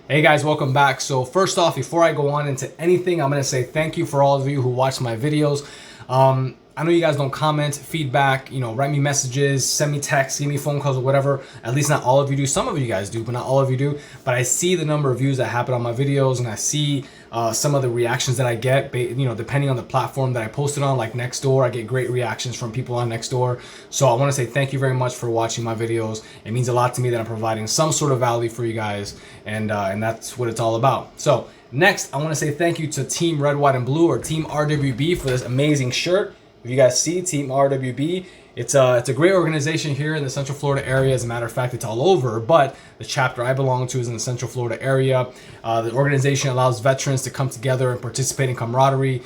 Hey guys, welcome back. So first off, before I go on into anything, I'm going to say thank you for all of you who watch my videos. I know you guys don't comment, feedback, write me messages, send me texts, give me phone calls or whatever. At least not all of you do. Some of you guys do, but not all of you do. But I see the number of views that happen on my videos, and I see some of the reactions that I get, depending on the platform that I posted on, like Nextdoor. I get great reactions from people on Nextdoor. So I want to say thank you very much for watching my videos. It means a lot to me that I'm providing some sort of value for you guys, and that's what it's all about. So next, I want to say thank you to Team Red, White, and Blue, or Team RWB, for this amazing shirt. If you guys see Team RWB, it's a great organization here in the Central Florida area. As a matter of fact, it's all over, but the chapter I belong to is in the Central Florida area. The organization allows veterans to come together and participate in camaraderie.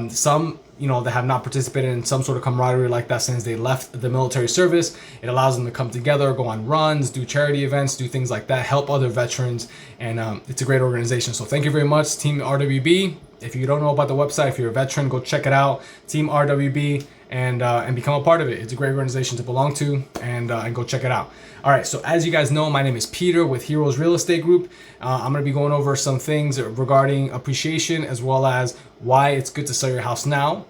Some that have not participated in some sort of camaraderie like that since they left the military service. It allows them to come together, go on runs, do charity events, do things like that, help other veterans, and it's a great organization. So thank you very much, Team RWB. If you don't know about the website, if you're a veteran, go check it out, Team RWB, and become a part of it. It's a great organization to belong to, and go check it out. All right, so as you guys know, my name is Peter with Heroes Real Estate Group. I'm going to be going over some things regarding appreciation, as well as why it's good to sell your house now.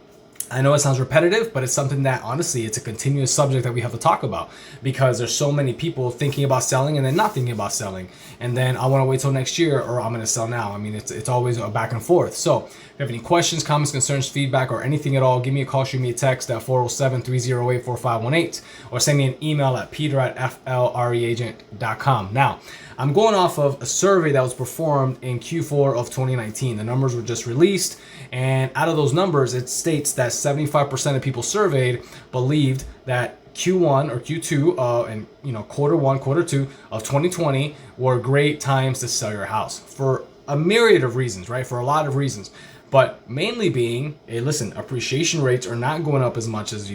I know it sounds repetitive, but it's something that honestly, it's a continuous subject that we have to talk about, because there's so many people thinking about selling and then not thinking about selling. And then I want to wait till next year, or I'm going to sell now. I mean, it's always a back and forth. So if you have any questions, comments, concerns, feedback, or anything at all, give me a call, shoot me a text at 407-308-4518, or send me an email at peter@flreagent.com. Now, I'm going off of a survey that was performed in Q4 of 2019. The numbers were just released, and out of those numbers, it states that 75% of people surveyed believed that Q1 or Q2 and quarter one, quarter two of 2020 were great times to sell your house for a myriad of reasons, right? For a lot of reasons. But mainly being, hey, listen, appreciation rates are not going up as much as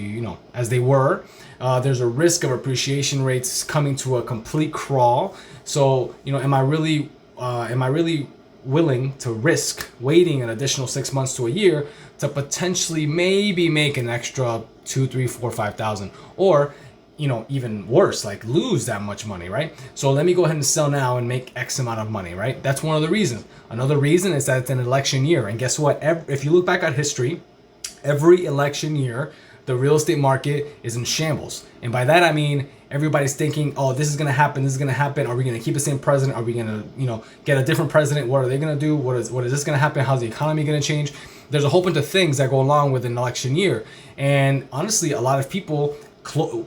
as they were. There's a risk of appreciation rates coming to a complete crawl. So, am I really willing to risk waiting an additional 6 months to a year to potentially maybe make an extra 2, 3, 4, 5,000, or even worse, like lose that much money, right? So let me go ahead and sell now and make X amount of money, right? That's one of the reasons. Another reason is that it's an election year, and guess what? If you look back at history, every election year, the real estate market is in shambles. And by that I mean everybody's thinking, oh, this is gonna happen, this is gonna happen. Are we gonna keep the same president? Are we gonna, get a different president? What are they gonna do? What is this gonna happen? How's the economy gonna change? There's a whole bunch of things that go along with an election year. And honestly, a lot of people,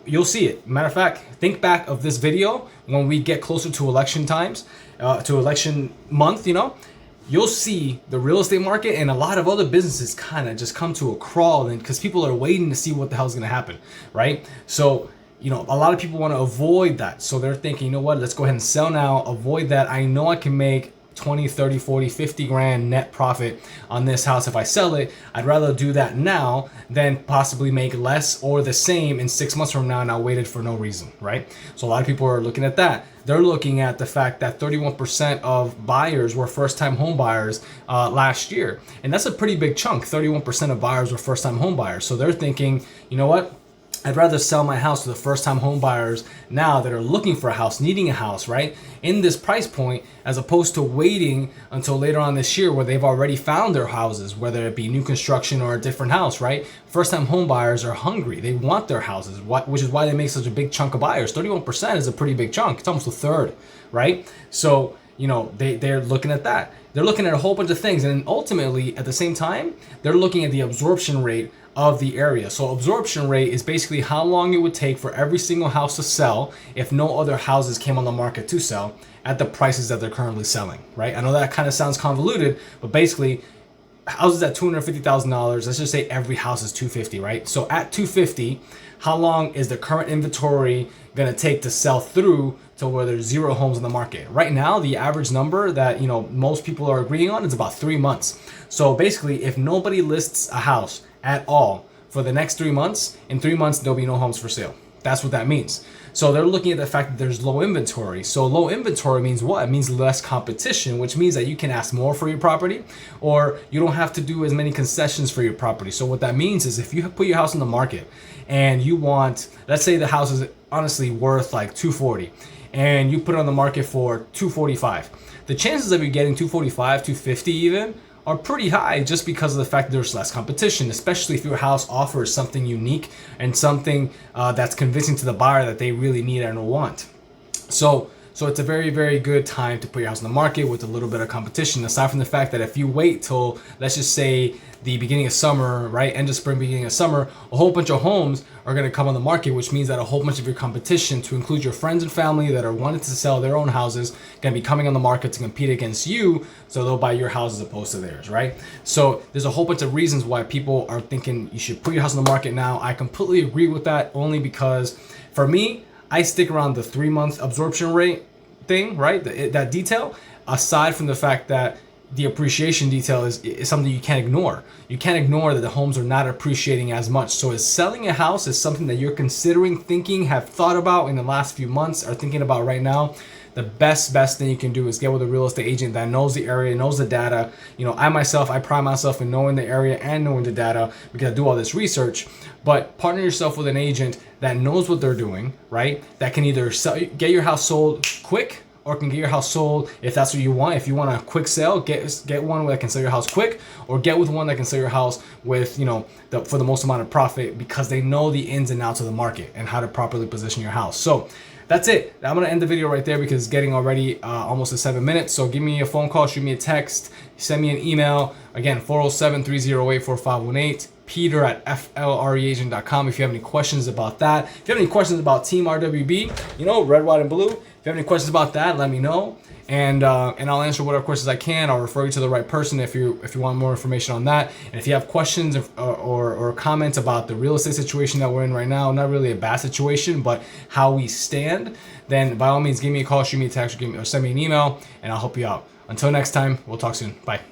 you'll see it. Matter of fact, think back of this video when we get closer to election times, to election month, you'll see the real estate market and a lot of other businesses kind of just come to a crawl, and because people are waiting to see what the hell is going to happen, right? So, a lot of people want to avoid that. So they're thinking, let's go ahead and sell now, avoid that. I know I can make 20, 30, 40, 50 grand net profit on this house if I sell it. I'd rather do that now than possibly make less or the same in 6 months from now, and I waited for no reason, right? So a lot of people are looking at that. They're looking at the fact that 31% of buyers were first-time home buyers last year. And that's a pretty big chunk. 31% of buyers were first-time home buyers. So they're thinking, you know what? I'd rather sell my house to the first-time home buyers now that are looking for a house, needing a house, right? In this price point, as opposed to waiting until later on this year where they've already found their houses, whether it be new construction or a different house, right? First-time home buyers are hungry. They want their houses, which is why they make such a big chunk of buyers. 31% is a pretty big chunk. It's almost a third, right? So, they're looking at that. They're looking at a whole bunch of things. And ultimately, at the same time, they're looking at the absorption rate of the area. So absorption rate is basically how long it would take for every single house to sell if no other houses came on the market to sell at the prices that they're currently selling, right? I know that kind of sounds convoluted, but basically houses at $250,000, let's just say every house is $250,000, right? So at $250,000, how long is the current inventory gonna take to sell through to where there's 0 homes on the market? Right now, the average number that most people are agreeing on is about 3 months. So basically, if nobody lists a house at all for the next 3 months, in 3 months there'll be no homes for sale. That's what that means. So they're looking at the fact that there's low inventory. So low inventory means what? It means less competition, which means that you can ask more for your property, or you don't have to do as many concessions for your property. So what that means is if you put your house on the market and you want, let's say the house is honestly worth like $240,000, and you put it on the market for 245. The chances of you getting 245, 250 even are pretty high, just because of the fact that there's less competition, especially if your house offers something unique and something that's convincing to the buyer that they really need and want. So it's a very, very good time to put your house on the market with a little bit of competition. Aside from the fact that if you wait till, let's just say, the beginning of summer, right, end of spring, beginning of summer, a whole bunch of homes are going to come on the market, which means that a whole bunch of your competition, to include your friends and family that are wanting to sell their own houses, going to be coming on the market to compete against you, so they'll buy your house as opposed to theirs, right? So there's a whole bunch of reasons why people are thinking you should put your house on the market now. I completely agree with that, only because for me, I stick around the 3-month absorption rate thing, right? That detail, aside from the fact that the appreciation detail is something you can't ignore. You can't ignore that the homes are not appreciating as much. So is selling a house is something that you're considering, thinking, have thought about in the last few months, are thinking about right now. The best thing you can do is get with a real estate agent that knows the area, knows the data. I pride myself in knowing the area and knowing the data because I do all this research. But partner yourself with an agent that knows what they're doing, right? That can either get your house sold quick, or can get your house sold if that's what you want. If you want a quick sale, get one that can sell your house quick, or get with one that can sell your house with, for the most amount of profit, because they know the ins and outs of the market and how to properly position your house. So that's it. I'm gonna end the video right there because it's getting already almost to 7 minutes. So give me a phone call, shoot me a text, send me an email. Again, 407-308-4518. peter@flreagent.com if you have any questions about that. If you have any questions about Team RWB, red, white, and blue, if you have any questions about that, let me know, and I'll answer whatever questions I can. I'll refer you to the right person if you want more information on that. And if you have questions or comments about the real estate situation that we're in right now, not really a bad situation, but how we stand, then by all means give me a call, shoot me a text, or send me an email, and I'll help you out. Until next time, we'll talk soon. Bye.